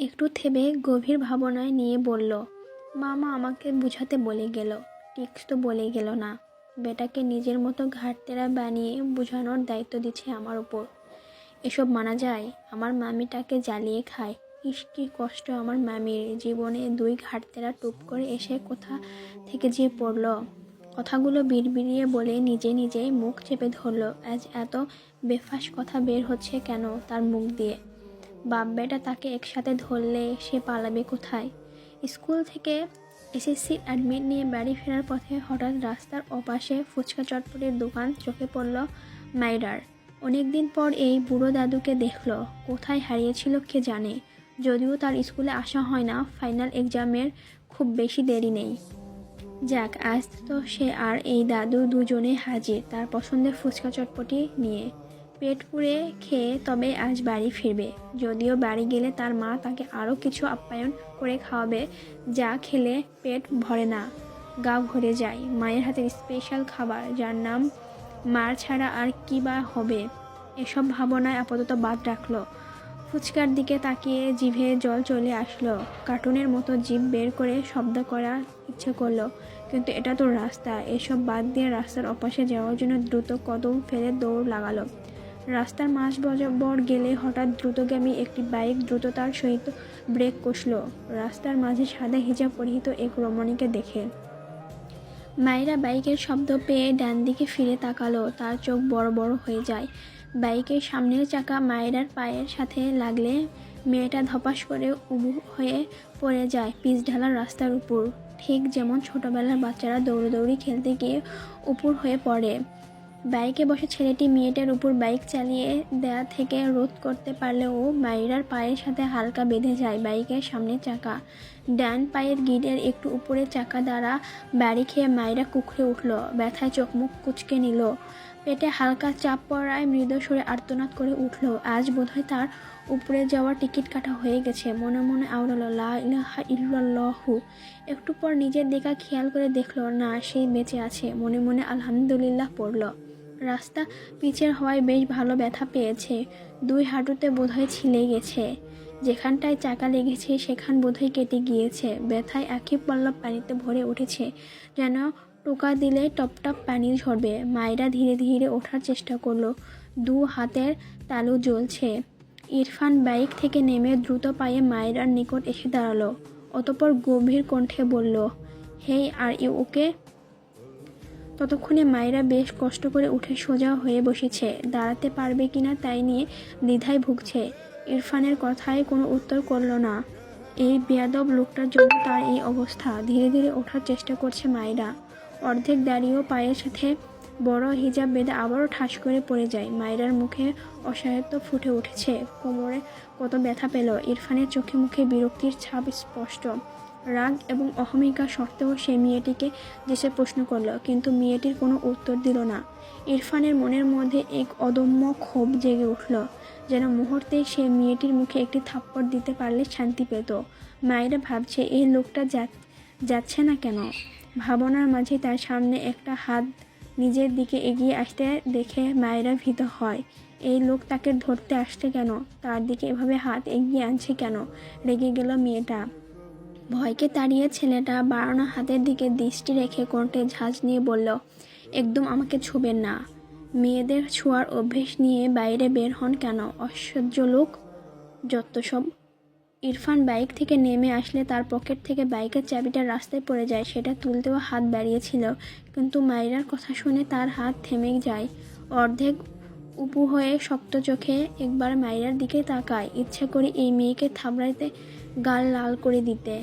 একটু থেমে গভীর ভাবনায় নিয়ে বলল, মামা আমাকে বুঝাতে বলে গেল, টিক্স তো বলে গেল না। বেটাকে নিজের মতো ঘাটতেরা বানিয়ে বোঝানোর দায়িত্ব দিচ্ছে আমার উপর। এসব মানা যায়? আমার মামিটাকে জ্বালিয়ে খায়। ইস কি কষ্ট আমার মামির জীবনে। দুই ঘাটতেরা টুপ করে এসে কোথা থেকে যে পড়ল। কথাগুলো বিড়বিড়িয়ে বলে নিজে নিজেই মুখ চেপে ধরল। আজ এত বেফাস কথা বের হচ্ছে কেন তার মুখ দিয়ে? বাপ বেটা তাকে একসাথে ধরলে সে পালাবে কোথায়? স্কুল থেকে এসএসসি অ্যাডমিট নিয়ে বাড়ি ফেরার পথে হঠাৎ রাস্তার ওপাশে ফুচকা চটপটির দোকান চোখে পড়ল মাইরার। অনেকদিন পর এই বুড়ো দাদুকে দেখল। কোথায় হারিয়েছিল কে জানে। যদিও তার স্কুলে আসা হয় না, ফাইনাল এক্সামের খুব বেশি দেরি নেই। যাক, আজ তো সে আর এই দাদু দুজনে হাজির তার পছন্দের ফুচকা চটপটি নিয়ে। পেট পুড়ে খেয়ে তবে আজ বাড়ি ফিরবে। যদিও বাড়ি গেলে তার মা তাকে আরও কিছু আপ্যায়ন করে খাওয়াবে, যা খেলে পেট ভরে না, গা ভরে যায়। মায়ের হাতের স্পেশাল খাবার, যার নাম মার ছাড়া আর কি বা হবে। এসব ভাবনায় আপাতত বাদ রাখলো। ফুচকার দিকে তাকিয়ে জিভে জল চলে আসলো। কার্টুনের মতো জিভ বের করে শব্দ করার ইচ্ছে করলো, কিন্তু এটা তো রাস্তা। এসব বাদ দিয়ে রাস্তার ওপাশে যাওয়ার জন্য দ্রুত কদম ফেলে দৌড় লাগালো। রাস্তার মাঝ বরাবর গেলে হঠাৎ দ্রুতগামী একটি বাইক দ্রুততার সহিত ব্রেক কষল। রাস্তার মাঝে সাদা হিজাব পরিহিত এক রমণীকে দেখে মায়েরা বাইকের শব্দ পেয়ে ডান দিকে ফিরে তাকালো। তার চোখ বড় বড় হয়ে যায়। বাইকের সামনের চাকা মায়েরার পায়ের সাথে লাগলে মেয়েটা ধপাস করে উবু হয়ে পড়ে যায় পিচ ঢালা রাস্তার উপর, ঠিক যেমন ছোটবেলার বাচ্চারা দৌড়দৌড়ি খেলতে গিয়ে উপুর হয়ে পড়ে। বাইকে বসে ছেলেটি মেয়েটার উপর বাইক চালিয়ে দেয়া থেকে রোধ করতে পারলেও মাইরার পায়ের সাথে হালকা বেঁধে যায় বাইকের সামনের চাকা। ডান পায়ের গিটের একটু উপরে চাকা দ্বারা বাড়ি খেয়ে মাইরা কুঁকড়ে উঠল। ব্যথায় চোখ মুখ কুঁচকে নিল। পেটে হালকা চাপ পড়ায় মৃদু সুরে আর্তনাদ করে উঠল। আজ বোধহয় তার উপরে যাওয়ার টিকিট কাটা হয়ে গেছে। মনে মনে আওড়ালো, লা ইলাহা ইল্লাল্লাহু। একটু পর নিজের দিকে খেয়াল করে দেখল না, সেই বেঁচে আছে। মনে মনে আলহামদুলিল্লাহ পড়ল। রাস্তা পিচের হওয়ায় বেশ ভালো ব্যথা পেয়েছে। দুই হাঁটুতে বোধহয় ছিলে গেছে। যেখানটায় চাকা লেগেছে সেখান বোধহয় কেটে গিয়েছে। ব্যথায় আঁখি পল্লব পানিতে ভরে উঠেছে, যেন টোকা দিলে টপটপ পানি ঝরবে। মায়েরা ধীরে ধীরে ওঠার চেষ্টা করলো। দু হাতের তালু জ্বলছে। ইরফান বাইক থেকে নেমে দ্রুত পায়ে মায়েরার নিকট এসে দাঁড়ালো। অতঃপর গভীর কণ্ঠে বলল, হেই, আর ইউ ওকে? ততক্ষণে মায়েরা বেশ কষ্ট করে উঠে সোজা হয়ে বসেছে। দাঁড়াতে পারবে কিনা তাই নিয়ে দ্বিধায় ভুগছে। ইরফানের কথায় কোনো উত্তর করল না। এই বেয়াদব লোকটার জন্য তার এই অবস্থা। ধীরে ধীরে ওঠার চেষ্টা করছে মায়েরা। অর্ধেক দাঁড়িয়েও পায়ের সাথে বড় হিজাব বেঁধে আবারও ঠাস করে পড়ে যায়। মায়েরার মুখে অসহায়ত্ব ফুটে উঠেছে। কোমরে কত ব্যথা পেল। ইরফানের চোখে মুখে বিরক্তির ছাপ স্পষ্ট। রাগ এবং অহমিকা সত্ত্বেও সে মেয়েটিকে দেশে প্রশ্ন করল, কিন্তু মেয়েটির কোনো উত্তর দিল না। ইরফানের মনের মধ্যে এক অদম্য ক্ষোভ জেগে উঠল, যেন মুহূর্তেই সে মেয়েটির মুখে একটি থাপ্পড় দিতে পারলে শান্তি পেত। মায়েরা ভাবছে, এই লোকটা যাচ্ছে না কেন? ভাবনার মাঝে তার সামনে একটা হাত নিজের দিকে এগিয়ে আসতে দেখে মায়েরা ভীত হয়। এই লোক তাকে ধরতে আসছে কেন? তার দিকে এভাবে হাত এগিয়ে আনছে কেন? রেগে গেল মেয়েটা। ভয়কে তাড়িয়ে ছেলেটা বাড়ানো হাতের দিকে দৃষ্টি রেখে কণ্ঠে ঝাঁজ নিয়ে বলল, একদম আমাকে ছুবেন না। মেয়েদের ছোঁয়ার অভ্যেস নিয়ে বাইরে বের হন কেন? অসহ্য লোক, যত সব। ইরফান বাইক থেকে নেমে আসলে তার পকেট থেকে বাইকের চাবিটা রাস্তায় পড়ে যায়। সেটা তুলতেও হাত বাড়িয়েছিল, কিন্তু মাইরার কথা শুনে তার হাত থেমে যায়। অর্ধেক উপুর হয়ে শক্ত চোখে একবার মাইরার দিকে তাকায়, ইচ্ছে করে এই মেয়েকে থাবড়াইতে, গাল লাল করে দিতে।